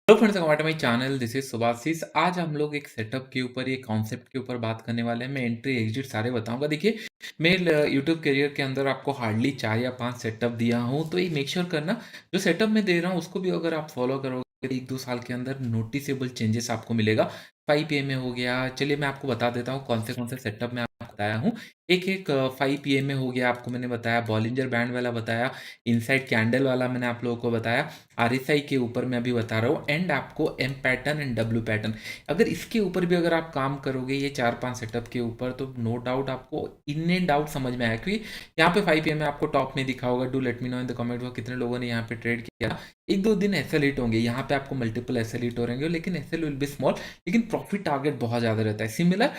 Hello friends, welcome to my channel. This is Subhashish. आज हम लोग एक सेटअप के ऊपर, एक कॉन्सेप्ट के ऊपर बात करने वाले हैं। मैं एंट्री एग्जिट सारे बताऊंगा। देखिए, मैं यूट्यूब करियर के अंदर आपको हार्डली 4 या 5 सेटअप दिया हूं, तो ये मेक श्योर करना जो सेटअप मैं दे रहा हूं उसको भी अगर आप फॉलो करोगे 1-2 साल के अंदर नोटिसेबल चेंजेस आपको मिलेगा। 5 PM हो गया। चलिए मैं आपको बता देता हूँ कौन से सेटअप मैं आपको बताया हूँ। एक 5 PM में हो गया, आपको मैंने बताया बॉलिंजर बैंड वाला बताया, इनसाइड कैंडल वाला मैंने आप लोगों को बताया, आरएसआई के ऊपर मैं अभी बता रहा हूँ, एंड आपको M pattern and W pattern. अगर इसके ऊपर भी अगर आप काम करोगे ये 4-5 सेटअप के ऊपर, तो नो डाउट आपको इन एंड आउट समझ में आया। क्योंकि यहाँ पे 5 PM में आपको टॉप में दिखा होगा। Do let me know in the comment box कितने लोगों ने यहाँ पे ट्रेड किया। 1-2 दिन एसएल हिट होंगे, यहाँ पे आपको मल्टीपल एसएल हिट हो रहेंगे, लेकिन एसएल विल बी स्मॉल, लेकिन प्रॉफिट टारगेट बहुत ज़्यादा रहता है। सिमिलर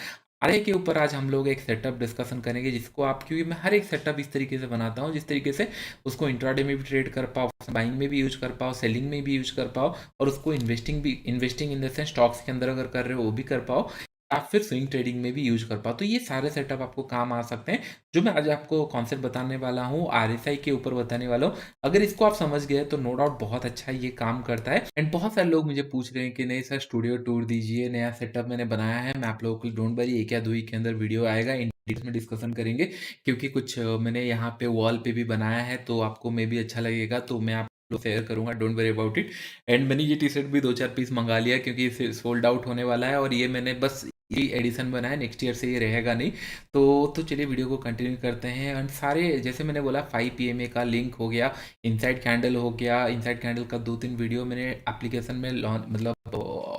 आरए के ऊपर आज हम लोग एक सेटअप डिस्कशन करेंगे, जिसको आप, क्योंकि मैं हर एक सेटअप इस तरीके से बनाता हूँ जिस तरीके से उसको इंट्राडे में भी ट्रेड कर पाओ, बाइंग में भी यूज कर पाओ, सेलिंग में भी यूज कर पाओ, और उसको investing in the sense stocks के अंदर अगर कर रहे हो वो भी कर पाओ, या फिर स्विंग ट्रेडिंग में भी यूज कर पाओ। तो ये सारे सेटअप आपको काम आ सकते हैं। जो मैं आज आपको कॉन्सेप्ट बताने वाला हूँ, आरएसआई के ऊपर बताने वाला हूँ, अगर इसको आप समझ गए तो नो डाउट बहुत अच्छा ये काम करता है। एंड बहुत सारे लोग मुझे पूछ रहे हैं कि नहीं सर, स्टूडियो टूर दीजिए, नया सेटअप मैंने बनाया है। मैं आप लोगों को डोंट वरी, 1 या 2 वीक के अंदर वीडियो आएगा, इन डिटेल में डिस्कशन करेंगे। क्योंकि कुछ मैंने यहाँ पे वॉल पे भी बनाया है, तो आपको मे भी अच्छा लगेगा, तो मैं आप शेयर करूंगा, don't worry about it. And मैंने ये टी शर्ट भी 2-4 पीस मंगा लिया, क्योंकि इसे सोल्ड आउट होने वाला है, और ये मैंने बस ये एडिशन बनाया, नेक्स्ट ईयर से ये रहेगा नहीं। तो चलिए वीडियो को कंटिन्यू करते हैं। एंड सारे, जैसे मैंने बोला, 5 PM का लिंक हो गया, इनसाइड कैंडल हो गया। इनसाइड कैंडल का 2-3 वीडियो मैंने एप्लीकेशन में लॉन्च, मतलब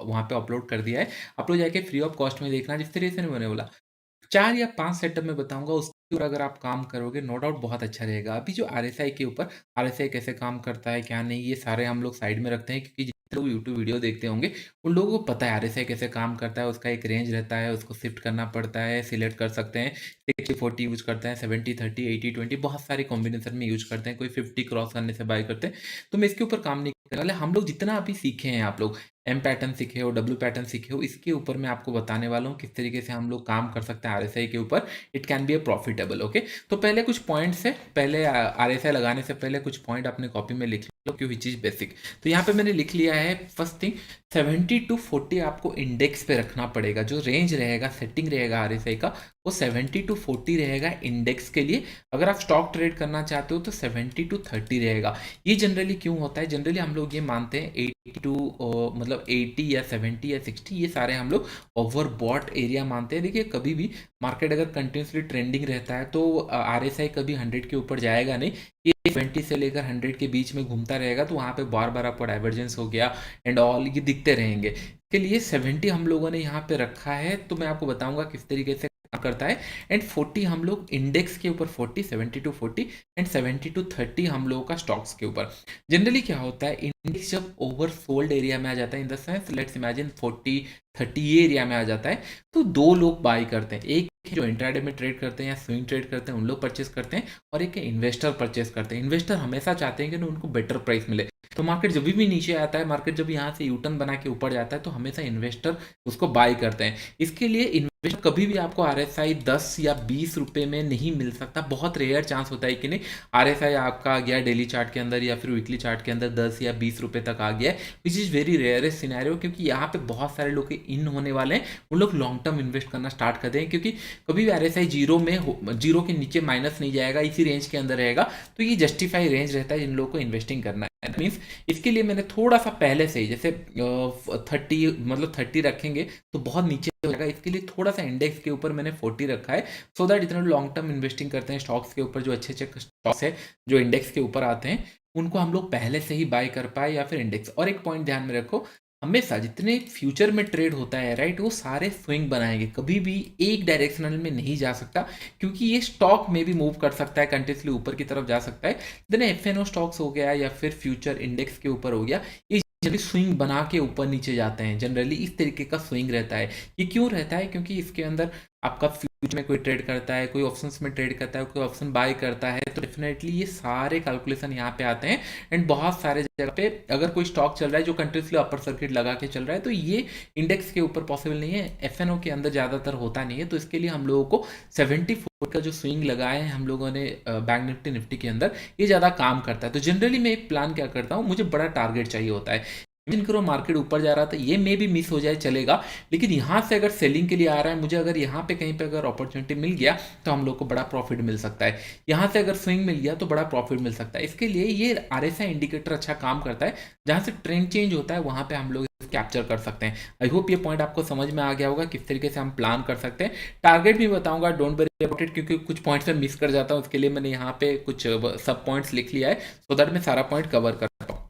वहाँ पे अपलोड कर दिया है। आप लोग जाके फ्री ऑफ कॉस्ट में देखना। जिस तरीके से मैंने बोला 4 या 5 सेटअप मैं बताऊँगा, उसके ऊपर अगर आप काम करोगे नो डाउट बहुत अच्छा रहेगा। अभी जो आरएसआई के ऊपर, आरएसआई कैसे काम करता है क्या नहीं, ये सारे हम लोग साइड में रखते हैं, क्योंकि जितने लोग यूट्यूब वीडियो देखते होंगे उन लोगों को पता है आरएसआई कैसे काम करता है। उसका एक रेंज रहता है, उसको शिफ्ट करना पड़ता है, सिलेक्ट कर सकते हैं। 60-40 यूज करते हैं, 70-30, 80-20, बहुत सारे कॉम्बिनेशन में यूज करते हैं। कोई 50 क्रॉस करने से बाय करते हैं। तो मैं इसके ऊपर काम नहीं करने वाला। हम लोग जितना अभी सीखे हैं, आप लोग एम पैटर्न सीखे हो, डब्ल्यू पैटर्न सीखे हो, इसके ऊपर मैं आपको बताने वाला हूँ किस तरीके से हम लोग काम कर सकते हैं आरएसआई के ऊपर। It can be A profitable. Okay, तो पहले कुछ पॉइंट्स है, पहले आरएसआई लगाने से पहले कुछ पॉइंट अपने कॉपी में लिख लो, क्योंकि चीज बेसिक। तो यहाँ पे मैंने लिख लिया है, फर्स्ट थिंग 70-40 आपको इंडेक्स पे रखना पड़ेगा। जो रेंज रहेगा, सेटिंग रहेगा आरएसआई का, वो 70-40 रहेगा इंडेक्स के लिए। अगर आप स्टॉक ट्रेड करना चाहते हो तो 70-30 रहेगा। ये जनरली क्यों होता है? जनरली हम लोग ये मानते हैं 80 टू, मतलब 80 या 70 या 60, ये सारे हम लोग ओवरबॉट एरिया मानते हैं। देखिए, कभी भी मार्केट अगर कंटिन्यूसली ट्रेंडिंग रहता है तो आरएसआई कभी 100 के ऊपर जाएगा नहीं। ये 20 से लेकर 100 के बीच में घूमता रहेगा, तो वहाँ पे बार बार आपको डाइवर्जेंस हो गया एंड ऑल ये दिखते रहेंगे। के लिए 70 हम लोगों ने यहाँ पे रखा है, तो मैं आपको बताऊंगा किस तरीके से काम करता है। एंड 40 हम लोग इंडेक्स के ऊपर, 70-40 एंड 70-30 हम लोगों का स्टॉक्स के ऊपर। जनरली क्या होता है, इंडेक्स जब ओवरसोल्ड एरिया में आ जाता है, in the sense let's imagine 40-30 ये एरिया में आ जाता है, तो दो लोग बाई करते हैं। एक जो इंट्राडे में ट्रेड करते हैं या स्विंग ट्रेड करते हैं, उन लोग परचेस करते हैं, और एक इन्वेस्टर परचेस करते हैं। इन्वेस्टर हमेशा चाहते हैं कि उनको बेटर प्राइस मिले। तो मार्केट जब भी नीचे आता है, मार्केट जब यहाँ से यूटर्न बना के ऊपर जाता है, तो हमेशा इन्वेस्टर उसको बाय करते हैं। इसके लिए इन्वेस्टर कभी भी आपको आरएसआई 10 या 20 रुपए में नहीं मिल सकता। बहुत रेयर चांस होता है कि नहीं, आरएसआई आपका आ गया डेली चार्ट के अंदर या फिर वीकली चार्ट के अंदर 10 या 20 रुपए तक आ गया है, which is very rarest scenario. क्योंकि यहाँ पे बहुत सारे लोग इन होने वाले हैं, उन लोग लॉन्ग टर्म इन्वेस्ट करना स्टार्ट कर दें, क्योंकि कभी भी आरएसआई जीरो के नीचे माइनस नहीं जाएगा, इसी रेंज के अंदर रहेगा। तो ये जस्टिफाई रेंज रहता है जिन लोगों को इन्वेस्टिंग करना है। मीन्स इसके लिए मैंने थोड़ा सा पहले से ही, जैसे 30, मतलब 30 रखेंगे तो बहुत नीचे हो जाएगा, इसके लिए थोड़ा सा इंडेक्स के ऊपर मैंने 40 रखा है, सो दैट जितने लॉन्ग टर्म इन्वेस्टिंग करते हैं स्टॉक्स के ऊपर, जो अच्छे अच्छे स्टॉक्स है जो इंडेक्स के ऊपर आते हैं, उनको हम लोग पहले से ही बाय कर पाए, या फिर इंडेक्स। और एक पॉइंट ध्यान में रखो, हमेशा जितने फ्यूचर में ट्रेड होता है, राइट, वो सारे स्विंग बनाएंगे, कभी भी एक डायरेक्शनल में नहीं जा सकता, क्योंकि ये स्टॉक में भी मूव कर सकता है, कंटिन्यूसली ऊपर की तरफ जा सकता है। देन एफएनओ स्टॉक्स हो गया या फिर फ्यूचर इंडेक्स के ऊपर हो गया, ये जनरली स्विंग बना के ऊपर नीचे जाते हैं। जनरली इस तरीके का स्विंग रहता है। ये क्यों रहता है? क्योंकि इसके अंदर आपका फ्यूचर में कोई ट्रेड करता है, कोई ऑप्शंस में ट्रेड करता है, कोई ऑप्शन बाय करता है, तो डेफिनेटली ये सारे कैलकुलेशन यहाँ पे आते हैं। एंड बहुत सारे जगह पे अगर कोई स्टॉक चल रहा है जो कंटिन्यूसली अपर सर्किट लगा के चल रहा है, तो ये इंडेक्स के ऊपर पॉसिबल नहीं है, एफएनओ के अंदर ज़्यादातर होता नहीं है। तो इसके लिए हम लोगों को 74 का जो स्विंग लगाए हैं हम लोगों ने बैंक निफ्टी निफ्टी के अंदर, ये ज़्यादा काम करता है। तो जनरली मैं एक प्लान क्या करता हूँ, मुझे बड़ा टारगेट चाहिए होता है। इमेजिन करो मार्केट ऊपर जा रहा था, ये मे भी मिस हो जाए चलेगा, लेकिन यहाँ से अगर सेलिंग के लिए आ रहा है मुझे, अगर यहाँ पे कहीं पे अगर अपॉर्चुनिटी मिल गया तो हम लोग को बड़ा प्रॉफिट मिल सकता है। यहाँ से अगर स्विंग मिल गया तो बड़ा प्रॉफिट मिल सकता है। इसके लिए ये RSI इंडिकेटर अच्छा काम करता है, जहाँ से ट्रेंड चेंज होता है वहाँ पे हम लोग कैप्चर कर सकते हैं। आई होप ये पॉइंट आपको समझ में आ गया होगा किस तरीके से हम प्लान कर सकते हैं। टारगेट भी बताऊंगा, डोंट वरी अबाउट इट, क्योंकि कुछ पॉइंट्स में मिस कर जाता हूँ, उसके लिए मैंने यहाँ पे कुछ सब पॉइंट्स लिख लिया है सो दैट मैं सारा पॉइंट कवर कर पाऊँ।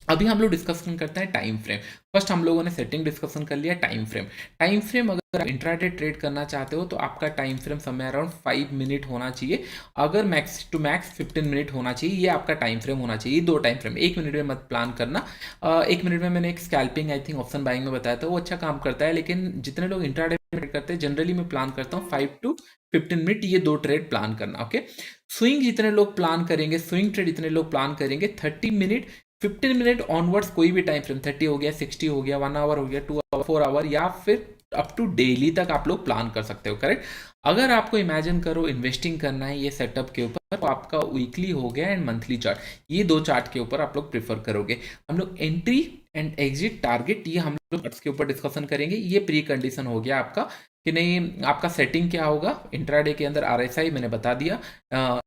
अभी हम लोग डिस्कशन करते हैं टाइम फ्रेम। फर्स्ट हम लोगों ने सेटिंग डिस्कशन कर लिया। टाइम फ्रेम, टाइम फ्रेम अगर आप इंट्राडे ट्रेड करना चाहते हो तो आपका टाइम फ्रेम समय अराउंड 5 मिनट होना चाहिए, अगर मैक्स टू मैक्स 15 मिनट होना चाहिए, ये आपका टाइम फ्रेम होना चाहिए। दो टाइम फ्रेम, 1 मिनट में मत प्लान करना। 1 मिनट में मैंने एक scalping I think option buying में बताया था, वो अच्छा काम करता है, लेकिन जितने लोग इंट्राडे ट्रेड करते हैं जनरली मैं प्लान करता हूँ 5 to 15 मिनट, ये दो ट्रेड प्लान करना। ओके, स्विंग जितने लोग प्लान करेंगे, स्विंग ट्रेड जितने लोग प्लान करेंगे 30 मिनट 15 मिनट ऑनवर्ड्स, कोई भी टाइम फ्रेम 30 हो गया, 60 हो गया, 1 आवर हो गया, 2 आवर, 4 आवर, या फिर अप टू डेली तक आप लोग प्लान कर सकते हो। करेक्ट। अगर आपको इमेजिन करो इन्वेस्टिंग करना है ये सेटअप के ऊपर, तो आपका वीकली हो गया एंड मंथली चार्ट, ये दो चार्ट के ऊपर आप लोग प्रेफर करोगे। हम लोग एंट्री एंड एग्जिट टारगेट ये हम लोग के ऊपर डिस्कशन करेंगे। ये प्री कंडीशन हो गया आपका कि नहीं, आपका सेटिंग क्या होगा इंट्राडे के अंदर, RSI मैंने बता दिया,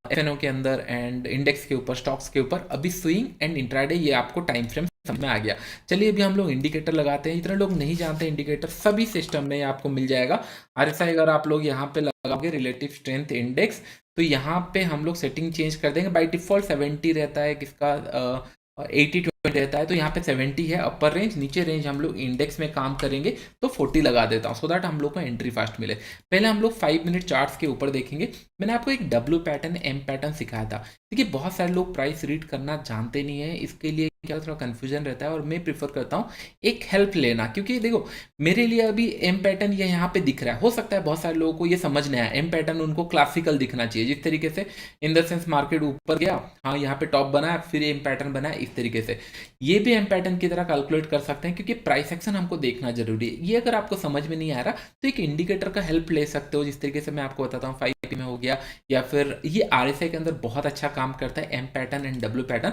FNO के अंदर एंड इंडेक्स के ऊपर, स्टॉक्स के ऊपर। अभी स्विंग एंड इंट्राडे ये आपको टाइम फ्रेम समझ में आ गया। चलिए अभी हम लोग इंडिकेटर लगाते हैं। इतने लोग नहीं जानते इंडिकेटर, सभी सिस्टम में आपको मिल जाएगा। RSI अगर आप लोग यहाँ पे लगाओगे रिलेटिव स्ट्रेंथ इंडेक्स, तो यहाँ पे हम लोग सेटिंग चेंज कर देंगे। बाई डिफॉल्ट 70 रहता है, किसका 80-20 रहता है, तो यहाँ पे 70 है अपर रेंज, नीचे रेंज हम लोग इंडेक्स में काम करेंगे तो 40 लगा देता हूँ, सो दैट हम लोग को एंट्री फास्ट मिले। पहले हम लोग 5 मिनट चार्ट्स के ऊपर देखेंगे। मैंने आपको एक W पैटर्न, M पैटर्न सिखाया था। देखिए बहुत सारे लोग प्राइस रीड करना जानते नहीं है, इसके लिए क्या थोड़ा कंफ्यूजन रहता है, और मैं प्रीफर करता हूँ एक हेल्प लेना, क्योंकि देखो मेरे लिए अभी M पैटर्न ये यहाँ पे दिख रहा है, हो सकता है बहुत सारे लोगों को ये समझ नहीं आया। M पैटर्न उनको क्लासिकल दिखना चाहिए, जिस तरीके से इन द सेंस मार्केट ऊपर गया, हाँ यहाँ पे टॉप बनाया, फिर M पैटर्न बनाया, इस तरीके से ये भी M पैटर्न की तरह कैलकुलेट कर सकते हैं, क्योंकि प्राइस एक्शन हमको देखना जरूरी है। ये अगर आपको समझ में नहीं आ रहा तो एक इंडिकेटर का हेल्प ले सकते हो, जिस तरीके से मैं आपको बताता हूँ 5 में हो गया, या फिर ये RSI के अंदर बहुत अच्छा काम करता है M pattern and W pattern.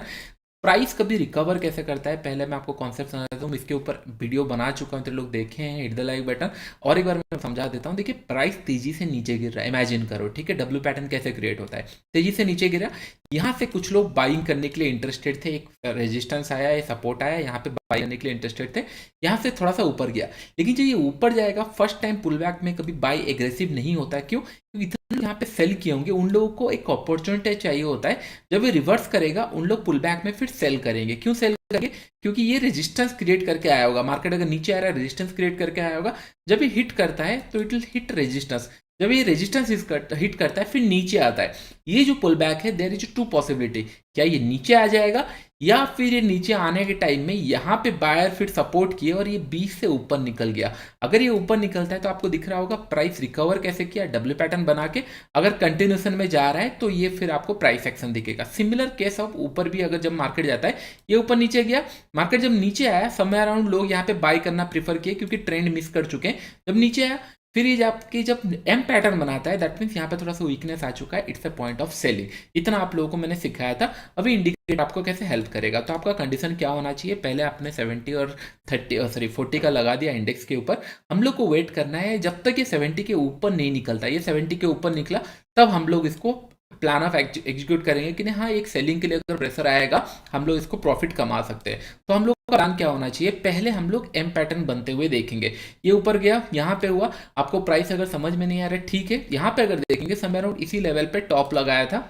Price कभी रिकवर कैसे करता है पहले मैं आपको कॉन्सेप्ट समझा देता हूँ। इसके ऊपर वीडियो बना चुका हूँ, तो लोग देखे हैं, हिट द लाइक बटन। और एक बार मैं समझा देता हूँ। देखिए प्राइस तेजी से नीचे गिर रहा है, इमेजिन करो, ठीक है। W पैटर्न कैसे क्रिएट होता है, तेजी से नीचे गिरा, यहाँ से कुछ लोग बाइंग करने के लिए इंटरेस्टेड थे, एक रेजिस्टेंस आया, ये सपोर्ट आया, यहाँ पे बाई करने के लिए इंटरेस्टेड थे, यहाँ से थोड़ा सा ऊपर गया। लेकिन जब ये ऊपर जाएगा, फर्स्ट टाइम पुल बैक में कभी बाई एग्रेसिव नहीं होता है। क्यों? क्योंकि इतने यहाँ पे सेल किए होंगे, उन लोगों को एक अपॉर्चुनिटी चाहिए होता है। जब ये रिवर्स करेगा उन लोग पुल बैक में फिर सेल करेंगे। क्यों सेल करेंगे? क्योंकि ये रेजिस्टेंस क्रिएट करके आया होगा। मार्केट अगर नीचे आ रहा है, रेजिस्टेंस क्रिएट करके आया होगा। जब ये हिट करता है तो इट विल हिट रेजिस्टेंस, जब ये रेजिस्टेंस हिट करता है फिर नीचे आता है। ये जो पुल बैक है, देयर इज टू पॉसिबिलिटी, क्या ये नीचे आ जाएगा, या फिर ये नीचे आने के टाइम में यहाँ पे बायर फिर सपोर्ट किए और ये 20 से ऊपर निकल गया। अगर ये ऊपर निकलता है तो आपको दिख रहा होगा प्राइस रिकवर कैसे किया, W पैटर्न बना के। अगर कंटिन्यूएशन में जा रहा है तो ये फिर आपको प्राइस एक्शन दिखेगा। सिमिलर केस ऑफ ऊपर भी, अगर जब मार्केट जाता है, ये ऊपर नीचे गया, मार्केट जब नीचे आया, समय अराउंड लोग यहाँ पे बाय करना प्रीफर किए क्योंकि ट्रेंड मिस कर चुके हैं। जब नीचे आया फिर ये आपकी जब M पैटर्न बनाता है, दैट मीन्स यहाँ पे थोड़ा सा वीकनेस आ चुका है, it's a point of selling. इतना आप लोगों को मैंने सिखाया था। अभी इंडिकेटर आपको कैसे हेल्प करेगा, तो आपका कंडीशन क्या होना चाहिए, पहले आपने 70 और 40 का लगा दिया इंडेक्स के ऊपर। हम लोग को वेट करना है जब तक ये 70 के ऊपर नहीं निकलता। ये 70 के ऊपर निकला तब हम लोग इसको प्लान ऑफ एग्जीक्यूट करेंगे कि नहीं, हाँ एक सेलिंग के लिए अगर प्रेशर आएगा हम लोग इसको प्रॉफिट कमा सकते हैं। तो हम लोग का प्लान क्या होना चाहिए, पहले हम लोग M पैटर्न बनते हुए देखेंगे। ये ऊपर गया, यहाँ पे हुआ, आपको प्राइस अगर समझ में नहीं आ रहा ठीक है, यहाँ पे अगर देखेंगे समय अराउंड इसी लेवल पे टॉप लगाया था।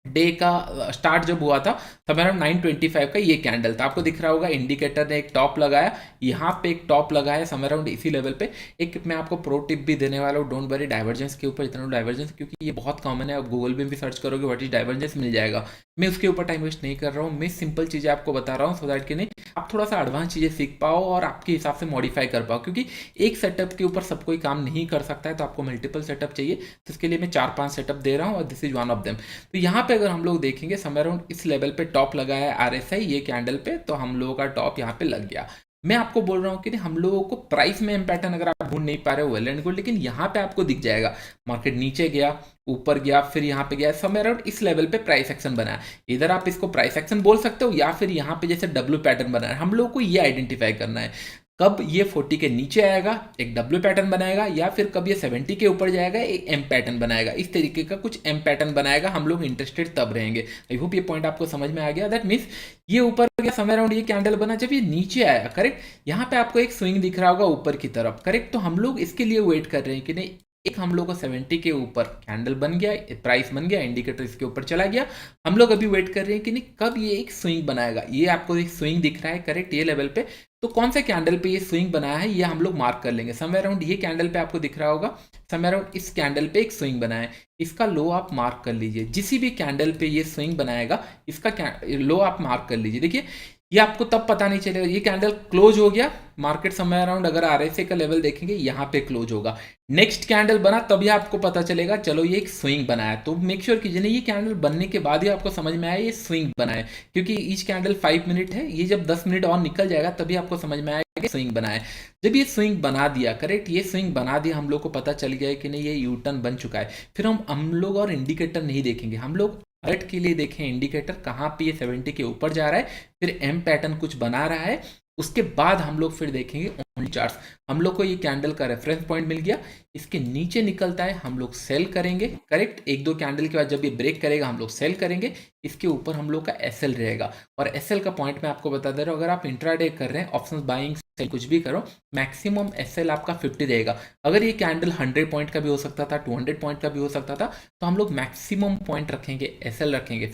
डे का स्टार्ट जब हुआ था तब अराउंड 925 का ये कैंडल था, आपको दिख रहा होगा। इंडिकेटर ने एक टॉप लगाया, यहाँ पे एक टॉप लगाया समय अराउंड इसी लेवल पे। एक मैं आपको प्रो टिप भी देने वाला हूँ, डोंट वरी डाइवर्जेंस के ऊपर, इतना डाइवर्जेंस, क्योंकि ये बहुत कॉमन है। आप गूगल में भी सर्च करोगे व्हाट इज डाइवर्जेंस, मिल जाएगा। मैं उसके ऊपर टाइम वेस्ट नहीं कर रहा हूँ, मैं सिंपल चीज़ें आपको बता रहा हूँ सो दैट कि नहीं आप थोड़ा सा एडवांस चीज़ें सीख पाओ और आपके हिसाब से मॉडिफाई कर पाओ, क्योंकि एक सेटअप के ऊपर सब कोई काम नहीं कर सकता है, तो आपको मल्टीपल सेटअप चाहिए। तो इसके लिए मैं 4-5 सेटअप दे रहा हूँ और this is one of them. तो यहाँ पे अगर हम लोग देखेंगे समय अराउंड इस लेवल पे टॉप लगाया है RSI ये कैंडल पे, तो हम लोगों का टॉप यहाँ पे लग गया। मैं आपको बोल रहा हूँ कि हम लोगों को प्राइस में पैटर्न अगर आप ढूंढ नहीं पा रहे हो वेल एंड गुड, लेकिन यहाँ पे आपको दिख जाएगा मार्केट नीचे गया, ऊपर गया, फिर यहाँ पे गया, समवेयर अराउंड इस लेवल पे प्राइस एक्शन बनाया। इधर आप इसको प्राइस एक्शन बोल सकते हो या फिर यहाँ पे जैसे डब्ल्यू पैटर्न बनाया। हम लोगों को ये आइडेंटिफाई करना है कब ये 40 के नीचे आएगा एक डब्ल्यू पैटर्न बनाएगा, या फिर कब ये 70 के ऊपर जाएगा एक एम पैटर्न बनाएगा। इस तरीके का कुछ एम पैटर्न बनाएगा, हम लोग इंटरेस्टेड तब रहेंगे। आई होप ये पॉइंट आपको समझ में आ गया। दैट मीन्स ये ऊपर गया समवेयर अराउंड ये कैंडल बना, जब ये नीचे आया करेक्ट, यहाँ पे आपको एक स्विंग दिख रहा होगा ऊपर की तरफ करेक्ट। तो हम लोग इसके लिए वेट कर रहे हैं कि नहीं एक हम लोग को 70 के ऊपर कैंडल बन गया, प्राइस बन गया, इंडिकेटर इसके ऊपर चला गया। हम लोग अभी वेट कर रहे हैं कि नहीं कब ये एक स्विंग बनाएगा। ये आपको एक स्विंग दिख रहा है करेक्ट ये लेवल पे, तो कौन से कैंडल पे ये स्विंग बनाया है ये हम लोग मार्क कर लेंगे। समवेयर अराउंड ये कैंडल पे आपको दिख रहा होगा, समवेयर अराउंड इस कैंडल पे एक स्विंग बनाया है, इसका लो आप मार्क कर लीजिए। जिस भी कैंडल पे ये स्विंग बनाएगा इसका लो आप मार्क कर लीजिए। देखिए ये आपको तब पता नहीं चलेगा, ये कैंडल क्लोज हो गया, मार्केट समवेयर अराउंड अगर आरएसए का लेवल देखेंगे यहाँ पे क्लोज होगा, नेक्स्ट कैंडल बना तभी आपको पता चलेगा चलो ये एक स्विंग बनाया। तो मेक श्योर कीजिए ये कैंडल बनने के बाद ही आपको समझ में आया ये स्विंग बनाए, क्योंकि ईच कैंडल 5 मिनट है, ये जब 10 मिनट और निकल जाएगा तभी आपको समझ में आएगा कि स्विंग बनाए। जब ये स्विंग बना दिया करेक्ट, ये स्विंग बना दिया, हम लोग को पता चल गया है कि नहीं ये यू टर्न बन चुका है। फिर हम लोग और इंडिकेटर नहीं देखेंगे, हम लोग अलर्ट के लिए देखें इंडिकेटर कहाँ पे ये 70 के ऊपर जा रहा है, फिर एम पैटर्न कुछ बना रहा है, उसके बाद हम लोग फिर देखेंगे ओनली चार्ट्स। हम लोग को ये कैंडल का रेफरेंस पॉइंट मिल गया, इसके नीचे निकलता है हम लोग सेल करेंगे करेक्ट। एक दो कैंडल के बाद जब ये ब्रेक करेगा हम लोग सेल करेंगे, इसके ऊपर हम लोग का एसएल रहेगा। और एसएल का पॉइंट मैं आपको बता दे रहा हूँ, अगर आप इंट्राडे कर रहे हैं ऑप्शंस बाइंग सेल कुछ भी करो, मैक्सिमम एसएल आपका 50 रहेगा। अगर ये कैंडल 100 पॉइंट का भी हो सकता था, 200 पॉइंट का भी हो सकता था, तो हम लोग मैक्सिमम पॉइंट रखेंगे, एसएल रखेंगे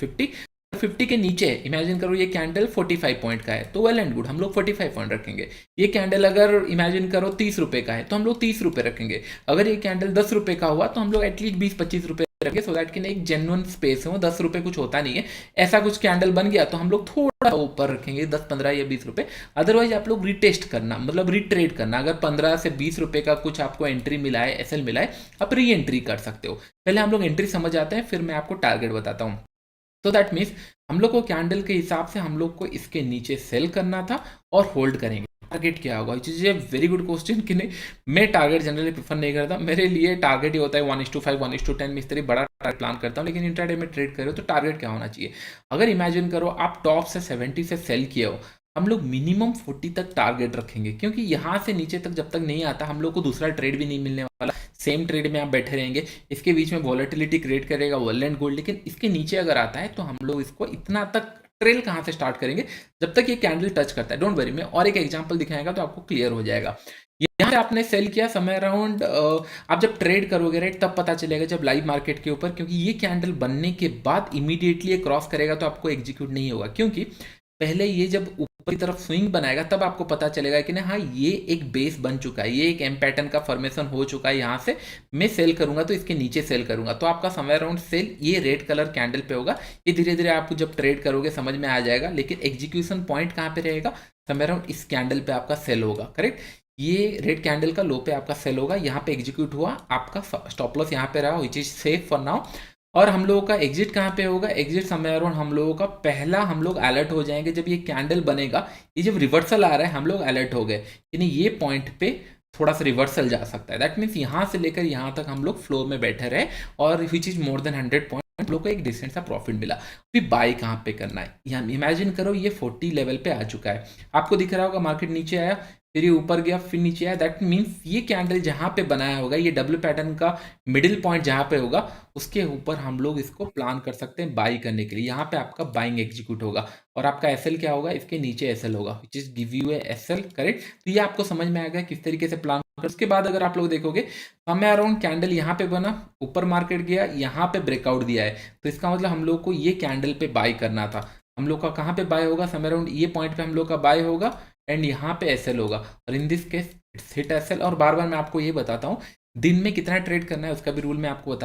50 के नीचे। इमेजिन करो ये कैंडल 45 पॉइंट का है तो वेल एंड गुड हम लोग 45 पॉइंट रखेंगे। ये कैंडल अगर इमेजिन करो 30 रुपए का है तो हम लोग 30 रुपए रखेंगे। अगर ये कैंडल 10 रुपए का हुआ तो हम लोग एटलीस्ट 20-25 रुपए रखेंगे, सो दैट कि एक जेन्युइन स्पेस हो। 10 रुपए कुछ होता नहीं है, ऐसा कुछ कैंडल बन गया तो हम लोग थोड़ा ऊपर रखेंगे 10, 15 या 20 रुपए। अदरवाइज आप लोग रिटेस्ट करना मतलब रिट्रेड करना, अगर 15 से 20 रुपए का कुछ आपको एंट्री मिला है, एसएल मिला है, आप री एंट्री कर सकते हो। पहले हम लोग एंट्री समझ आते हैं फिर मैं आपको टारगेट बताता हूँ। तो दैट मीन्स हम लोग को कैंडल के हिसाब से हम लोग को इसके नीचे सेल करना था और होल्ड करेंगे। टारगेट क्या होगा, which is a very good question कि नहीं। मैं टारगेट जनरली प्रेफर नहीं करता, मेरे लिए टारगेट ही होता है 1:5 1:10 में, इस तरह बड़ा टारगेट प्लान करता हूँ। लेकिन इंट्राडे में ट्रेड करो तो टारगेट क्या होना चाहिए। अगर इमेजिन करो आप टॉप से 70 से सेल किए हो, हम लोग मिनिमम 40 तक टारगेट रखेंगे, क्योंकि यहाँ से नीचे तक जब तक नहीं आता हम लोग को दूसरा ट्रेड भी नहीं मिलने वाला, सेम ट्रेड में आप बैठे रहेंगे, इसके बीच में वॉलेटिलिटी क्रिएट करेगा गोल्ड एंड गोल्ड। लेकिन इसके नीचे अगर आता है तो हम लोग इसको इतना तक ट्रेल कहाँ से स्टार्ट करेंगे जब तक ये कैंडल टच करता है। डोंट वरी, मैं और एक एग्जांपल दिखाएगा तो आपको क्लियर हो जाएगा। यहाँ पे आपने सेल किया समय अराउंड, आप जब ट्रेड करोगे राइट तब पता चलेगा जब लाइव मार्केट के ऊपर, क्योंकि ये कैंडल बनने के बाद इमीडिएटली ये क्रॉस करेगा तो आपको एग्जीक्यूट नहीं होगा, क्योंकि पहले ये जब ऊपर की तरफ स्विंग बनाएगा तब आपको पता चलेगा कि ना हाँ ये एक बेस बन चुका है, ये एक एम पैटर्न का फॉर्मेशन हो चुका है, यहाँ से मैं सेल करूंगा तो इसके नीचे सेल करूंगा, तो आपका समवेयर अराउंड सेल ये रेड कलर कैंडल पे होगा। ये धीरे धीरे आपको जब ट्रेड करोगे समझ में आ जाएगा, लेकिन एग्जीक्यूशन पॉइंट कहाँ पे रहेगा, समवेयर अराउंड इस कैंडल पे आपका सेल होगा करेक्ट। ये रेड कैंडल का लो पे आपका सेल होगा, यहाँ पे एग्जीक्यूट हुआ, आपका स्टॉप लॉस यहाँ पे रहा which is safe for now. और हम लोगों का एग्जिट कहाँ पे होगा, एग्जिट समय अराउंड हम लोगों का पहला हम लोग अलर्ट हो जाएंगे जब ये कैंडल बनेगा, ये जब रिवर्सल आ रहा है हम लोग अलर्ट हो गए यानी ये पॉइंट पे थोड़ा सा रिवर्सल जा सकता है। दैट मीन्स यहाँ से लेकर यहाँ तक हम लोग फ्लो में बैठे रहे और which is more than 100 point हम लोग को एक डिसेंट सा प्रॉफिट मिला। फिर बाय कहाँ पे करना है, यहाँ इमेजिन करो ये 40 लेवल पे आ चुका है, आपको दिख रहा होगा मार्केट नीचे आया फिर ये ऊपर गया फिर नीचे आया। दैट मीन्स ये कैंडल जहाँ पे बनाया होगा, ये डब्ल्यू पैटर्न का मिडिल पॉइंट जहाँ पे होगा उसके ऊपर हम लोग इसको प्लान कर सकते हैं बाई करने के लिए। यहाँ पे आपका बाइंग एग्जीक्यूट होगा और आपका एसएल क्या होगा, इसके नीचे एसएल होगा which is give you a SL correct. तो ये आपको समझ में आएगा किस तरीके से प्लान कर। उसके बाद अगर आप लोग देखोगे हमें अराउंड कैंडल यहाँ पे बना, ऊपर मार्केट गया, यहाँ पे ब्रेकआउट दिया है, तो इसका मतलब हम लोग को ये कैंडल पे बाय करना था। हम लोग का कहाँ पे बाय होगा, समय अराउंड ये पॉइंट पे हम लोग का बाय होगा एंड यहाँ पे एसएल होगा और in this case it's hit SL. और बार बार मैं आपको ये बताता हूँ दिन में कितना ट्रेड करना है उसका भी रूल मैं आपको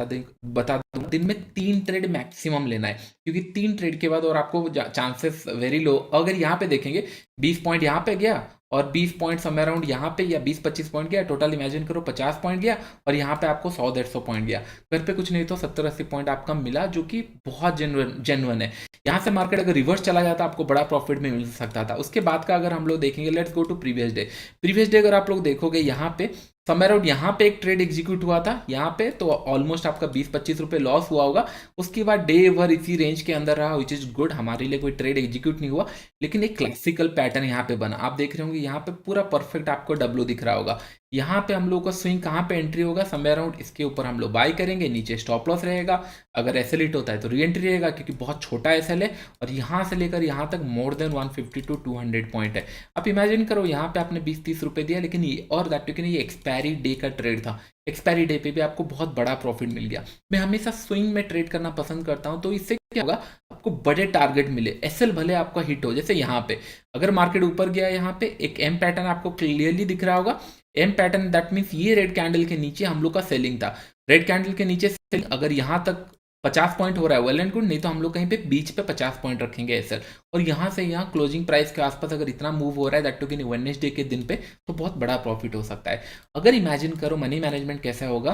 बता दूँ। दिन में 3 ट्रेड मैक्सिमम लेना है, क्योंकि 3 ट्रेड के बाद और आपको चांसेस वेरी लो। अगर यहाँ पे देखेंगे 20 पॉइंट यहाँ पे गया और 20 पॉइंट समय अराउंड यहाँ पे या 20-25 पॉइंट गया, टोटल इमेजिन करो 50 पॉइंट गया और यहाँ पे आपको 100-150 पॉइंट गया। घर पे कुछ नहीं तो 70-80 पॉइंट आपका मिला, जो कि बहुत जेन्युइन है। यहाँ से मार्केट अगर रिवर्स चला जाता आपको बड़ा प्रॉफिट में मिल सकता था। उसके बाद का अगर हम लोग देखेंगे, let's go to previous day. Previous day अगर आप लोग देखोगे यहाँ पे समवेयर अराउंड यहाँ पे एक ट्रेड एग्जीक्यूट हुआ था यहाँ पे, तो ऑलमोस्ट आपका 20-25 रुपए लॉस हुआ होगा। उसके बाद डे भर इसी रेंज के अंदर रहा, विच इज गुड, हमारे लिए कोई ट्रेड एग्जीक्यूट नहीं हुआ, लेकिन एक क्लासिकल पैटर्न यहाँ पे बना। आप देख रहे होंगे यहाँ पे पूरा परफेक्ट आपको डब्ल्यू दिख रहा होगा। यहाँ पे हम लोग का स्विंग कहाँ पे एंट्री होगा, समवेयर अराउंड इसके ऊपर हम लोग बाय करेंगे, नीचे स्टॉप लॉस रहेगा। अगर एसएल हिट होता है तो री एंट्री रहेगा, क्योंकि बहुत छोटा एसएल है और यहाँ से लेकर यहाँ तक मोर देन 150 टू 200 पॉइंट है। आप इमेजिन करो यहाँ पे आपने 20-30 रुपए दिया, लेकिन ये और दैट टू ये एक्सपायरी डे का ट्रेड था, एक्सपायरी डे पे भी आपको बहुत बड़ा प्रॉफिट मिल गया। मैं हमेशा स्विंग में ट्रेड करना पसंद करता हूँ, तो इससे क्या होगा, आपको बड़े टारगेट मिले, एसएल भले आपका हिट हो। जैसे यहाँ पे अगर मार्केट ऊपर गया, यहाँ पे एक एम पैटर्न आपको क्लियरली दिख रहा होगा। एम पैटर्न दैट मीन्स ये रेड कैंडल के नीचे हम लोग का सेलिंग था, रेड कैंडल के नीचे सेलिंग। अगर यहाँ तक 50 पॉइंट हो रहा है वेल एंड गुड, नहीं तो हम लोग कहीं पे बीच पे 50 पॉइंट रखेंगे एसएल। और यहाँ से यहाँ क्लोजिंग प्राइस के आसपास अगर इतना मूव हो रहा है दैट टू कि वेडनेसडे के दिन पे, तो बहुत बड़ा प्रॉफिट हो सकता है। अगर इमेजिन करो मनी मैनेजमेंट कैसा होगा,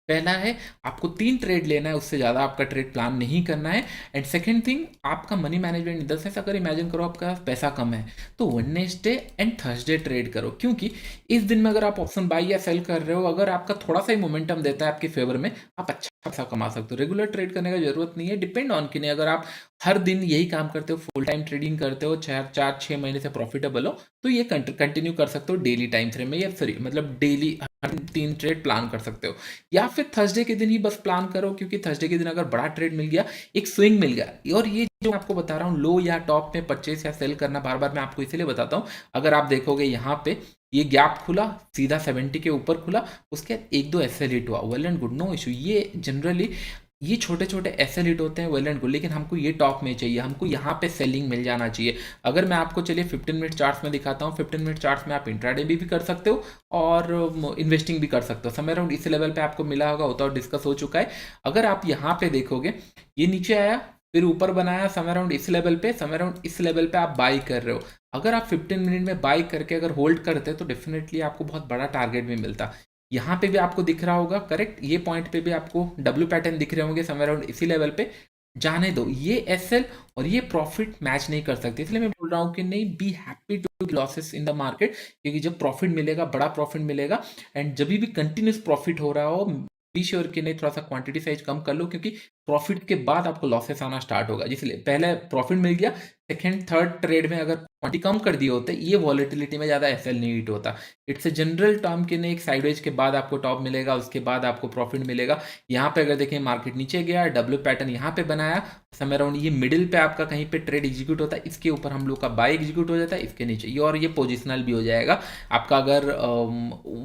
पहला है आपको 3 ट्रेड लेना है, उससे ज़्यादा आपका ट्रेड प्लान नहीं करना है। एंड सेकंड थिंग, आपका money management in the sense, अगर इमेजिन करो आपका पैसा कम है तो वेडनेसडे एंड थर्सडे ट्रेड करो, क्योंकि इस दिन में अगर आप ऑप्शन बाई या सेल कर रहे हो, अगर आपका थोड़ा सा ही मोमेंटम देता है आपके फेवर में, आप अच्छा पैसा कमा सकते हो। रेगुलर ट्रेड करने का जरूरत नहीं है, डिपेंड ऑन कि नहीं, अगर आप हर दिन यही काम करते हो, फुल टाइम ट्रेडिंग करते हो, 4-6 महीने से प्रॉफिटेबल हो, तो ये कंटिन्यू कर सकते हो डेली टाइम फ्रेम में, या फ्री मतलब डेली 3 ट्रेड प्लान कर सकते हो। या फिर थर्सडे के दिन ही बस प्लान करो, क्योंकि थर्सडे के दिन अगर बड़ा ट्रेड मिल गया, एक स्विंग मिल गया। और ये जो आपको बता रहा हूँ लो या टॉप में परचेस या सेल करना, बार बार मैं आपको इसीलिए बताता हूँ। अगर आप देखोगे यहाँ पे ये गैप खुला, सीधा 70 के ऊपर खुला, उसके बाद 1-2 एसएल हिट हुआ, well and good, no issue. ये जनरली ये छोटे छोटे एसएल हिट होते हैं, वेल एंड गुड, लेकिन हमको ये टॉप में चाहिए, हमको यहाँ पे सेलिंग मिल जाना चाहिए। अगर मैं आपको चलिए 15 मिनट चार्ट्स में दिखाता हूँ, 15 मिनट चार्ट्स में आप इंट्राडे भी कर सकते हो और इन्वेस्टिंग भी कर सकते हो। समय अराउंड इस लेवल पे आपको मिला होगा, होता और डिस्कस हो चुका है। अगर आप यहाँ पे देखोगे, ये नीचे आया फिर ऊपर बनाया, समय अराउंड इस लेवल पे, समय अराउंड इस लेवल पे आप बाई कर रहे हो। अगर आप 15 मिनट में बाई करके अगर होल्ड करते तो डेफिनेटली आपको बहुत बड़ा टारगेट भी मिलता। यहाँ पे भी आपको दिख रहा होगा, करेक्ट, ये पॉइंट पे भी आपको डब्ल्यू पैटर्न दिख रहे होंगे, समय अराउंड इसी लेवल पे। जाने दो, ये एसएल और ये प्रॉफिट मैच नहीं कर सकते, इसलिए मैं बोल रहा हूँ कि नहीं, be happy to losses in the market, क्योंकि जब प्रॉफिट मिलेगा, बड़ा प्रॉफिट मिलेगा, एंड जब भी कंटिन्यूस प्रॉफिट हो रहा हो, बी श्योर कि नहीं थोड़ा सा क्वांटिटी साइज कम कर लो, क्योंकि प्रॉफिट के बाद आपको लॉसेस आना स्टार्ट होगा। इसलिए पहले प्रॉफिट मिल गया, सेकंड थर्ड ट्रेड में अगर क्वांटिटी कम कर दिए होते, ये वॉलेटिलिटी में ज़्यादा एसएल नहीं हिट होता। इट्स ए जनरल टर्म कि नहीं, एक साइडवेज के बाद आपको टॉप मिलेगा, उसके बाद आपको प्रॉफिट मिलेगा। यहाँ पे अगर देखें मार्केट नीचे गया, डब्ल्यू पैटर्न यहाँ पे बनाया, समय अराउंड ये मिडिल पे आपका कहीं पे ट्रेड एग्जीक्यूट होता है, इसके ऊपर हम लोग का बाय एग्जीक्यूट हो जाता है, इसके नीचे ये, और ये पोजिशनल भी हो जाएगा आपका। अगर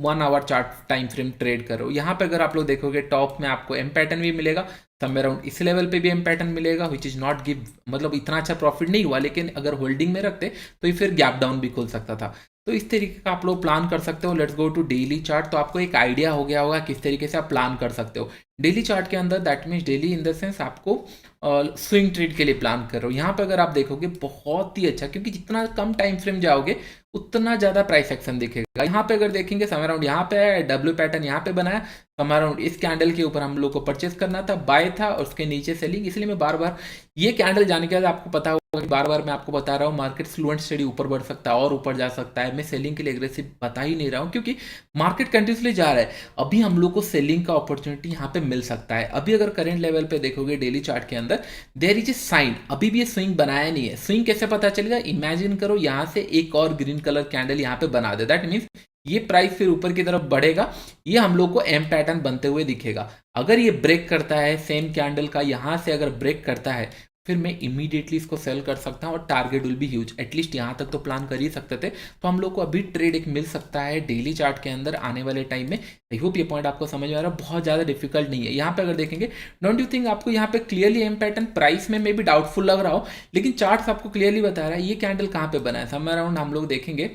1 our chart time frame trade करो, यहाँ पे अगर आप लोग देखोगे टॉप में आपको एम पैटर्न भी मिलेगा, समय अराउंड इस लेवल पे भी एम पैटर्न मिलेगा, विच इज नॉट गिव, मतलब इतना अच्छा प्रॉफिट नहीं हुआ, लेकिन अगर होल्डिंग में रखते तो ये फिर गैप डाउन भी खुल सकता था। तो इस तरीके का आप लोग प्लान कर सकते हो। Let's go to daily chart. तो आपको एक आइडिया हो गया होगा किस तरीके से आप प्लान कर सकते हो डेली चार्ट के अंदर। That means daily in the sense आपको स्विंग ट्रेड के लिए प्लान कर रहे हो। यहाँ पे अगर आप देखोगे बहुत ही अच्छा, क्योंकि जितना कम टाइम फ्रेम जाओगे उतना ज़्यादा प्राइस एक्शन दिखेगा। यहाँ पे अगर देखेंगे समय अराउंड यहाँ पे है, डब्ल्यू पैटर्न यहाँ पे बनाया, समय अराउंड इस कैंडल के ऊपर हम लोग को परचेस करना था, बाय था, और उसके नीचे सेलिंग। इसलिए मैं बार बार ये कैंडल जाने के बाद आपको पता होगा कि बार बार मैं आपको बता रहा हूँ मार्केट स्लो एंड स्टडी ऊपर बढ़ सकता है और ऊपर जा सकता है। मैं सेलिंग के लिए एग्रेसिव बता ही नहीं रहा हूँ, क्योंकि मार्केट कंटिन्यूसली जा रहा है। अभी हम लोग को सेलिंग का अपॉर्चुनिटी यहाँ पे मिल सकता है। अभी अगर करेंट लेवल पे देखोगे डेली चार्ट के अंदर, देयर इज ए साइन, अभी भी ये स्विंग बनाया नहीं है। स्विंग कैसे पता चलेगा? इमेजिन करो यहाँ से एक और ग्रीन कलर कैंडल यहाँ पे बना दे, दैट मीन्स ये प्राइस फिर ऊपर की तरफ बढ़ेगा, ये हम लोग को एम पैटर्न बनते हुए दिखेगा। अगर ये ब्रेक करता है सेम कैंडल का, यहाँ से अगर ब्रेक करता है, फिर मैं इमीडिएटली इसको सेल कर सकता हूँ और target will be huge. At least यहाँ तक तो प्लान कर ही सकते थे। तो हम लोग को अभी ट्रेड एक मिल सकता है डेली चार्ट के अंदर आने वाले टाइम में। आई होप ये पॉइंट आपको समझ में आ रहा है, बहुत ज़्यादा डिफिकल्ट नहीं है। यहाँ पे अगर देखेंगे, डोंट यू थिंक आपको यहाँ पे क्लियरली एम पैटर्न प्राइस में भी डाउटफुल लग रहा हो, लेकिन चार्ट्स आपको क्लियरली बता रहा है ये कैंडल कहाँ पे बना है। समय अराउंड हम लोग देखेंगे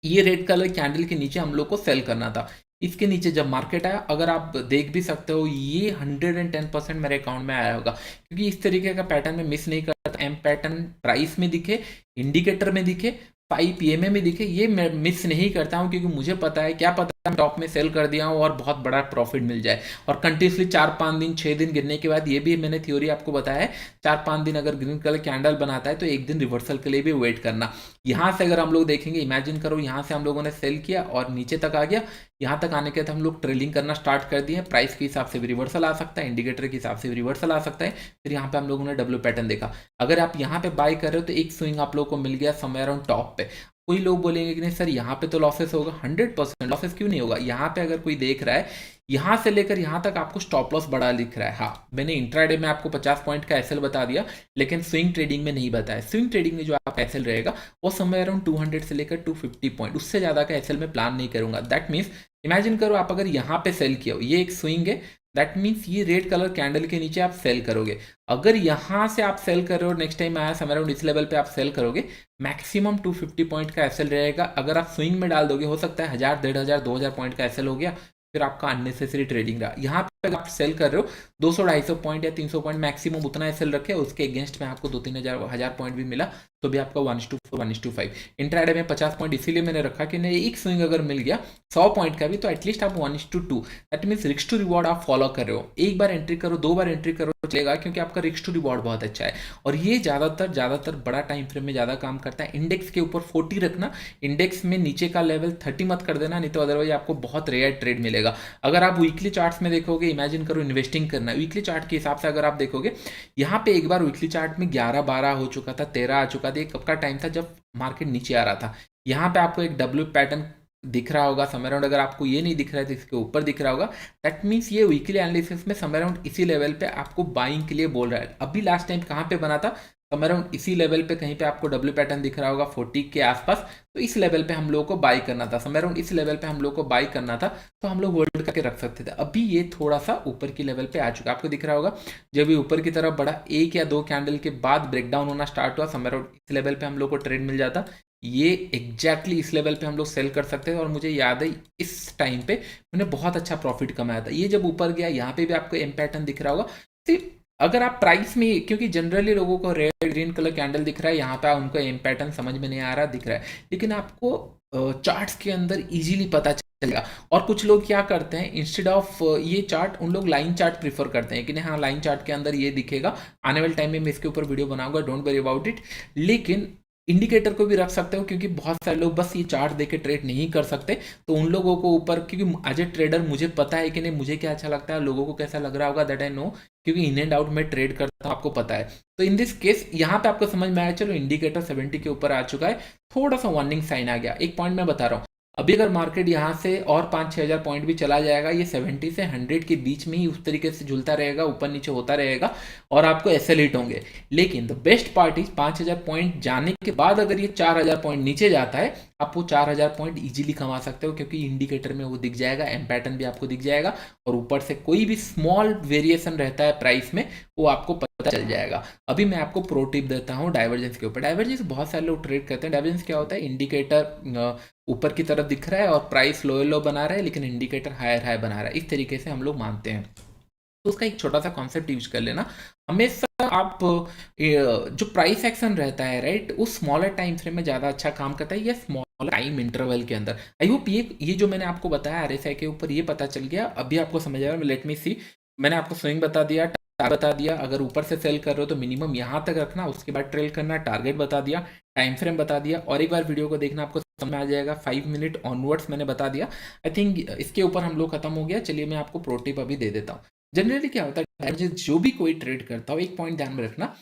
ये रेड कलर कैंडल के नीचे हम लोग को सेल करना था। इसके नीचे जब मार्केट आया, अगर आप देख भी सकते हो, ये 110% मेरे अकाउंट में आया होगा, क्योंकि इस तरीके का पैटर्न में मिस नहीं करता। एम पैटर्न प्राइस में दिखे, इंडिकेटर में दिखे, 5 PMA में दिखे, ये मैं मिस नहीं करता हूँ, क्योंकि मुझे पता है, क्या पता टॉप में सेल कर दिया हूँ और बहुत बड़ा प्रॉफिट मिल जाए। और कंटिन्यूसली 4-5 दिन 6 दिन गिरने के बाद, ये भी मैंने थ्योरी आपको बताया है, 4-5 दिन अगर ग्रीन कलर कैंडल बनाता है तो एक दिन रिवर्सल के लिए भी वेट करना। यहाँ से अगर हम लोग देखेंगे, इमेजिन करो यहाँ से हम लोगों ने सेल किया और नीचे तक आ गया, यहाँ तक आने के बाद हम लोग ट्रेलिंग करना स्टार्ट कर दिए। प्राइस के हिसाब से भी रिवर्सल आ सकता है, इंडिकेटर के हिसाब से भी रिवर्सल आ सकता है। फिर यहाँ पे हम लोगों ने डब्ल्यू पैटर्न देखा। अगर आप यहाँ पे बाय कर रहे हो तो एक स्विंग आप लोगों को मिल गया समवेयर अराउंड टॉप पे। कोई लोग बोलेंगे कि नहीं सर यहाँ पे तो लॉसेस होगा। 100% लॉसेस क्यों नहीं होगा। यहाँ पे अगर कोई देख रहा है, यहाँ से लेकर यहाँ तक आपको स्टॉप लॉस बड़ा लिख रहा है। हाँ, मैंने इंट्राडे में आपको 50 पॉइंट का एसएल बता दिया, लेकिन स्विंग ट्रेडिंग में नहीं बताया। स्विंग ट्रेडिंग में जो आपका एसएल रहेगा वो समय अराउंड 200 से लेकर 250 पॉइंट, उससे ज्यादा का एसएल में प्लान नहीं करूंगा। दैट मीन्स इमेजिन करो आप अगर यहाँ पे सेल किया हो, ये एक स्विंग है, दैट मीन्स ये रेड कलर कैंडल के नीचे आप सेल करोगे। अगर यहाँ से आप सेल कर रहे हो, नेक्स्ट टाइम आया समय अराउंड इस लेवल पे आप सेल करोगे, मैक्सिमम 250 पॉइंट का एसएल रहेगा। अगर आप स्विंग में डाल दोगे, हो सकता है 1000, 1500, 2000 पॉइंट का एसएल हो गया, फिर आपका अननेसेसरी ट्रेडिंग रहा। यहाँ पे अगर आप सेल कर रहे हो 200-250 पॉइंट या 300 पॉइंट मैक्सिमम उतना एसएल रखे, उसके अगेंस्ट में आपको 2-3 हजार पॉइंट भी मिला तो भी आपका 1:4 1:5। इंट्राडे में 50 पॉइंट इसीलिए मैंने रखा कि नहीं, एक स्विंग अगर मिल गया 100 पॉइंट का भी तो एटलीस्ट आप 1:2, that means risk to reward आप फॉलो कर रहे हो। एक बार एंट्री करो, 2 बार एंट्री करो चलेगा, क्योंकि आपका रिस्क टू रिवॉर्ड बहुत अच्छा है। और ये ज्यादातर बड़ा टाइम फ्रेम में ज्यादा काम करता है। इंडेक्स के ऊपर 40 रखना, इंडेक्स में नीचे का लेवल 30 मत कर देना, नहीं तो अदरवाइज आपको बहुत रेयर ट्रेड मिलेगा। अगर आप वीकली चार्ट्स में देखोगे, इमेजिन करो इन्वेस्टिंग करना, वीकली चार्ट के हिसाब से अगर आप देखोगे, यहाँ पे एक बार वीकली चार्ट में 11-12 हो चुका था, 13 आ चुका था। ये कब का टाइम था जब मार्केट नीचे आ रहा था। यहाँ पे आपको एक डब्ल्यू पैटर्न दिख रहा होगा समय अराउंड, अगर आपको ये नहीं दिख रहा है तो इसके ऊपर दिख रहा होगा। दैट मीन्स ये वीकली एनालिसिस में समय अराउंड इसी लेवल पे आपको बाइंग के लिए बोल रहा है। अभी लास्ट टाइम कहाँ पे बना था, समय अराउंड इसी लेवल पे कहीं पे आपको डब्ल्यू पैटर्न दिख रहा होगा 40 के आसपास, तो इस लेवल पे हम लोगों को बाई करना था। समय अराउंड इस लेवल पे हम लोग को बाई करना था, तो हम लोग होल्ड करके रख सकते थे। अभी ये थोड़ा सा ऊपर की लेवल पे आ चुका, आपको दिख रहा होगा। जब ये ऊपर की तरफ बढ़ा, 1 या 2 कैंडल के बाद ब्रेकडाउन होना स्टार्ट हुआ, समय अराउंड इस लेवल पे हम लोग को ट्रेड मिल जाता। ये एग्जैक्टली इस लेवल पे हम लोग सेल कर सकते हैं। और मुझे याद है इस टाइम पे मैंने बहुत अच्छा प्रॉफिट कमाया था। ये जब ऊपर गया, यहाँ पे भी आपको एम पैटर्न दिख रहा होगा। सिर्फ अगर आप प्राइस में, क्योंकि जनरली लोगों को रेड ग्रीन कलर कैंडल दिख रहा है, यहाँ पे उनको एम पैटर्न समझ में नहीं आ रहा, दिख रहा है, लेकिन आपको चार्ट्स के अंदर इजीली पता चलेगा। और कुछ लोग क्या करते हैं, इंस्टेड ऑफ ये चार्ट, उन लोग लाइन चार्ट प्रीफर करते हैं कि नहीं हाँ लाइन चार्ट के अंदर ये दिखेगा। आने वाले टाइम में मैं इसके ऊपर वीडियो बनाऊंगा, डोंट वरी अबाउट इट। लेकिन इंडिकेटर को भी रख सकते हो, क्योंकि बहुत सारे लोग बस ये चार्ट देके ट्रेड नहीं कर सकते, तो उन लोगों को ऊपर, क्योंकि एज ए ट्रेडर मुझे पता है कि नहीं मुझे क्या अच्छा लगता है, लोगों को कैसा लग रहा होगा, दैट आई नो, क्योंकि इन एंड आउट में ट्रेड करता हूँ, आपको पता है। तो इन दिस केस यहाँ पे आपको समझ में आया, चलो इंडिकेटर 70 के ऊपर आ चुका है, थोड़ा सा वार्निंग साइन आ गया। एक पॉइंट मैं बता रहा हूँ, अभी अगर मार्केट यहाँ से और 5-6 हजार पॉइंट भी चला जाएगा, ये 70 से 100 के बीच में ही उस तरीके से झूलता रहेगा, ऊपर नीचे होता रहेगा और आपको एसएल हिट होंगे। लेकिन the best part is 5000 point जाने के बाद अगर ये 4000 पॉइंट नीचे जाता है, आप वो 4000 पॉइंट इजीली कमा सकते हो, क्योंकि इंडिकेटर में वो दिख जाएगा, एम पैटर्न भी आपको दिख जाएगा, और ऊपर से कोई भी स्मॉल वेरिएशन रहता है प्राइस में वो आपको पता चल जाएगा। अभी मैं आपको प्रो टिप देता हूँ डाइवर्जेंस के ऊपर। डाइवर्जेंस बहुत सारे लोग ट्रेड करते हैं। डाइवर्जेंस क्या होता है, इंडिकेटर ऊपर की तरफ दिख रहा है और प्राइस लो लो बना रहा है, लेकिन इंडिकेटर हायर हाई बना रहा है, इस तरीके से हम लोग मानते हैं। तो उसका एक छोटा सा कॉन्सेप्ट यूज कर लेना, हमेशा आप जो प्राइस एक्शन रहता है राइट, उस स्मॉलर टाइम फ्रेम में ज़्यादा अच्छा काम करता है, या स्मॉलर टाइम इंटरवल के अंदर। आई होप ये जो मैंने आपको बताया आरएसआई के ऊपर, ये पता चल गया, अभी आपको समझ आया। लेट मी सी, मैंने आपको स्विंग बता दिया, टारगेट बता दिया, अगर ऊपर से सेल कर रहे हो तो मिनिमम यहाँ तक रखना, उसके बाद ट्रेल करना, टारगेट बता दिया, टाइम फ्रेम बता दिया, और एक बार वीडियो को देखना, आपको समझ में आ जाएगा। 5 मिनट ऑनवर्ड्स मैंने बता दिया। आई थिंक इसके ऊपर हम लोग खत्म हो गया। चलिए मैं आपको प्रो टिप अभी दे देता हूँ। जनरली क्या होता है, जो भी कोई ट्रेड करता हो, एक पॉइंट ध्यान में रखना।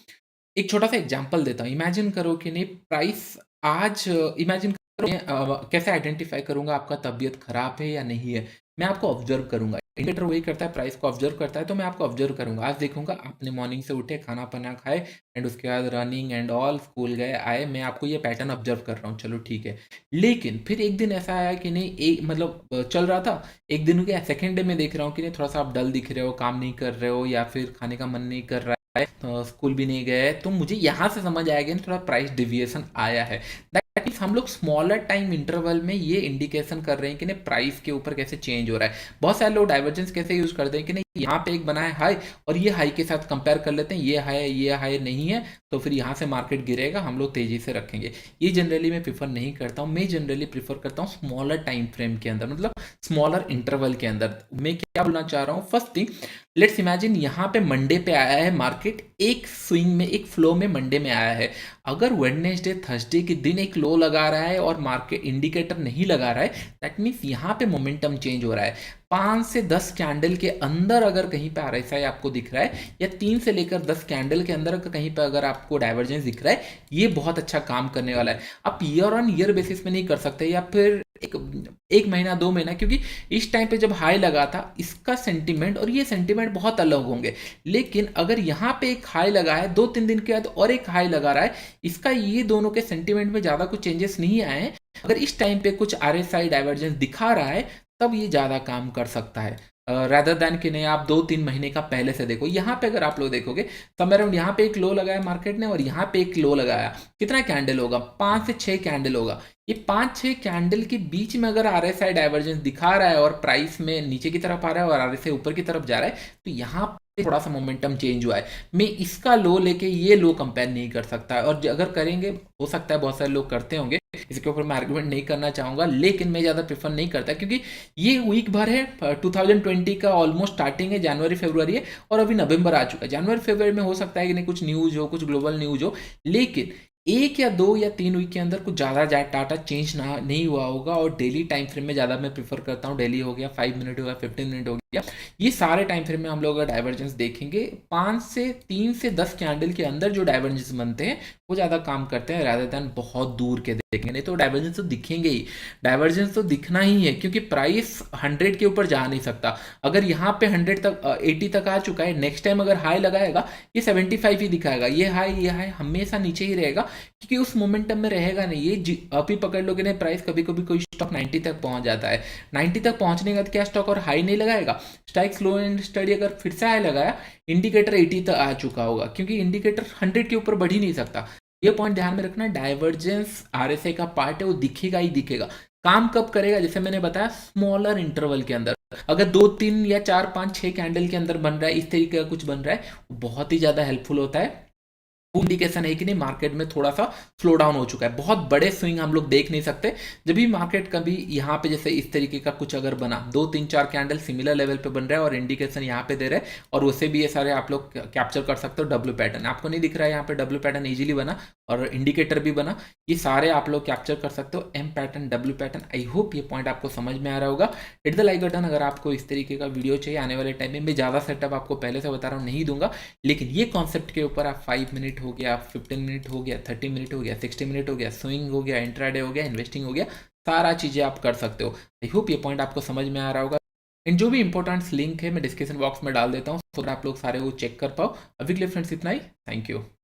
एक छोटा सा एग्जांपल देता हूँ। इमेजिन करो कि नहीं प्राइस आज, इमेजिन करो कैसे आइडेंटिफाई करूंगा आपका तबीयत खराब है या नहीं है, मैं आपको ऑब्जर्व करूंगा। इंडिकेटर वही करता है, प्राइस को ऑब्जर्व करता है, तो मैं आपको ऑब्जर्व करूंगा। आज देखूंगा आपने मॉर्निंग से उठे, खाना पाना खाए, एंड उसके बाद रनिंग एंड ऑल, स्कूल गए आए, मैं आपको ये पैटर्न ऑब्जर्व कर रहा हूँ, चलो ठीक है। लेकिन फिर एक दिन ऐसा आया कि नहीं, एक मतलब चल रहा था, एक दिन हो गया, सेकेंड डे में देख रहा हूँ कि नहीं थोड़ा सा आप डल दिख रहे हो, काम नहीं कर रहे हो, या फिर खाने का मन नहीं कर रहा है, तो स्कूल भी नहीं गए, तो मुझे यहाँ से समझ आएगा थोड़ा प्राइस डिविएशन आया है। दैट मीन्स हम लोग स्मॉलर टाइम इंटरवल में ये इंडिकेशन कर रहे हैं कि नहीं प्राइस के ऊपर कैसे चेंज हो रहा है। बहुत सारे लोग डाइवर्जेंस कैसे यूज करते हैं कि नहीं यहाँ पे एक बना है हाई और ये हाई के साथ कंपेयर कर लेते हैं, ये हाई नहीं है तो फिर यहाँ से मार्केट गिरेगा, हम लोग तेजी से रखेंगे। ये जनरली मैं प्रीफर नहीं करता हूँ। मैं जनरली प्रीफर करता हूँ स्मॉलर टाइम फ्रेम के अंदर, मतलब स्मॉलर इंटरवल के अंदर। मैं क्या बोलना चाह रहा हूँ, फर्स्ट थिंग लेट्स इमेजिन यहाँ पे मंडे पे आया है मार्केट, एक स्विंग में एक फ्लो में मंडे में आया है। अगर वेडनेसडे थर्सडे के दिन एक लो लगा रहा है और मार्केट इंडिकेटर नहीं लगा रहा है, दैट मीन्स यहाँ पे मोमेंटम चेंज हो रहा है। 5 से 10 कैंडल के अंदर अगर कहीं पे आरएसआई आपको दिख रहा है, या 3 से लेकर 10 कैंडल के अंदर कहीं पे अगर आपको डाइवर्जेंस दिख रहा है, ये बहुत अच्छा काम करने वाला है। आप ईयर ऑन ईयर बेसिस में नहीं कर सकते, या फिर एक महीना 2 महीना, क्योंकि इस टाइम पे जब हाई लगा था इसका सेंटीमेंट और ये सेंटीमेंट बहुत अलग होंगे। लेकिन अगर यहाँ पे एक हाई लगा है 2-3 दिन के बाद और एक हाई लगा रहा है, इसका ये दोनों के सेंटीमेंट में ज़्यादा कुछ चेंजेस नहीं आए हैं। अगर इस टाइम पे कुछ आरएसआई डाइवर्जेंस दिखा रहा है तब ये ज़्यादा काम कर सकता है, रादर दैन कि नहीं आप 2-3 महीने का पहले से देखो। यहाँ पे अगर आप लोग देखोगे समवेयर अराउंड यहाँ पे एक लो लगाया मार्केट ने और यहाँ पे एक लो लगाया, कितना कैंडल होगा, 5 से 6 कैंडल होगा। ये 5-6 कैंडल के बीच में अगर आरएसआई डाइवर्जेंस दिखा रहा है और प्राइस में नीचे की तरफ आ रहा है और आरएसआई ऊपर की तरफ जा रहा है, तो यहाँ पे थोड़ा सा मोमेंटम चेंज हुआ है। मैं इसका लो लेके ये लो कंपेयर नहीं कर सकता, और अगर करेंगे हो सकता है बहुत सारे लोग करते होंगे, इसके ऊपर मैं आर्गुमेंट नहीं करना चाहूंगा, लेकिन मैं ज़्यादा प्रेफर नहीं करता क्योंकि ये वीक भर है 2020 का, ऑलमोस्ट स्टार्टिंग है, जनवरी फरवरी है और अभी नवंबर आ चुका है। जनवरी फरवरी में हो सकता है कि नहीं कुछ न्यूज़ हो, कुछ ग्लोबल न्यूज़ हो, लेकिन 1 या 2 या 3 वीक के अंदर कुछ ज़्यादा डाटा चेंज ना नहीं हुआ होगा। और डेली टाइम फ्रेम में ज़्यादा मैं प्रीफर करता हूँ। डेली हो गया, 5 मिनट हो गया, 15 मिनट हो गया, ये सारे टाइम फ्रेम में हम लोग अगर डाइवर्जेंस देखेंगे 3 से 10 कैंडल के अंदर जो डाइवर्जेंस बनते हैं वो ज़्यादा काम करते हैं रादर देन बहुत दूर के देखेंगे। नहीं तो डाइवर्जेंस तो दिखेंगे ही, डाइवर्जेंस तो दिखना ही है क्योंकि प्राइस 100 के ऊपर जा नहीं सकता। अगर यहाँ पे 100 तक 80 तक आ चुका है, नेक्स्ट टाइम अगर हाई लगाएगा ये 75 ही दिखाएगा। ये हाई हमेशा नीचे ही रहेगा क्योंकि उस मोमेंटम में रहेगा नहीं। ये आप ही पकड़ लोगे ना, प्राइस कभी कभी कोई स्टॉक 90 तक पहुंच जाता है, 90 तक पहुंचने के बाद क्या स्टॉक और हाई नहीं लगाएगा, स्ट्राइक स्लो एंड स्टडी अगर फिर से हाई लगाया, इंडिकेटर 80 तक आ चुका होगा क्योंकि इंडिकेटर 100 के ऊपर बढ़ ही नहीं सकता। ये पॉइंट ध्यान में रखना, डाइवर्जेंस आरएसआई का पार्ट है, वो दिखेगा ही दिखेगा। काम कब करेगा, जैसे मैंने बताया स्मॉलर इंटरवल के अंदर। अगर 2-3 या 4-5-6 कैंडल के अंदर बन रहा है, इस तरीके का कुछ बन रहा है, बहुत ही ज्यादा हेल्पफुल होता है। इंडिकेशन है कि नहीं मार्केट में थोड़ा सा स्लो डाउन हो चुका है। बहुत बड़े स्विंग हम लोग देख नहीं सकते। जब भी मार्केट कभी यहाँ पे जैसे इस तरीके का कुछ अगर बना, 2-3-4 कैंडल सिमिलर लेवल पे बन रहा है और इंडिकेशन यहाँ पे दे रहे हैं, और उससे भी ये सारे आप लोग कैप्चर कर सकते हो। डब्ल्यू पैटर्न आपको नहीं दिख रहा है, यहाँ पे डब्ल्यू पैटर्न इजीली बना और इंडिकेटर भी बना, ये सारे आप लोग कैप्चर कर सकते हो। M pattern, W pattern, I hope ये पॉइंट आपको समझ में आ रहा होगा। हिट द लाइक बटन अगर आपको इस तरीके का वीडियो चाहिए आने वाले टाइम में। मैं ज़्यादा सेटअप आपको पहले से बता रहा हूँ नहीं दूंगा, लेकिन ये कॉन्सेप्ट के ऊपर आप 5 मिनट हो गया, 15 मिनट हो गया, 30 मिनट हो गया, 60 मिनट हो गया, स्विंग हो गया, इंट्राडे हो गया, इन्वेस्टिंग हो गया, सारा चीज़ें आप कर सकते हो। आई होप ये पॉइंट आपको समझ में आ रहा होगा। एंड जो भी इंपॉर्टेंट लिंक है मैं डिस्क्रिप्शन बॉक्स में डाल देता हूँ, तो आप लोग सारे वो चेक कर पाओ। अभी के लिए फ्रेंड्स इतना ही, थैंक यू।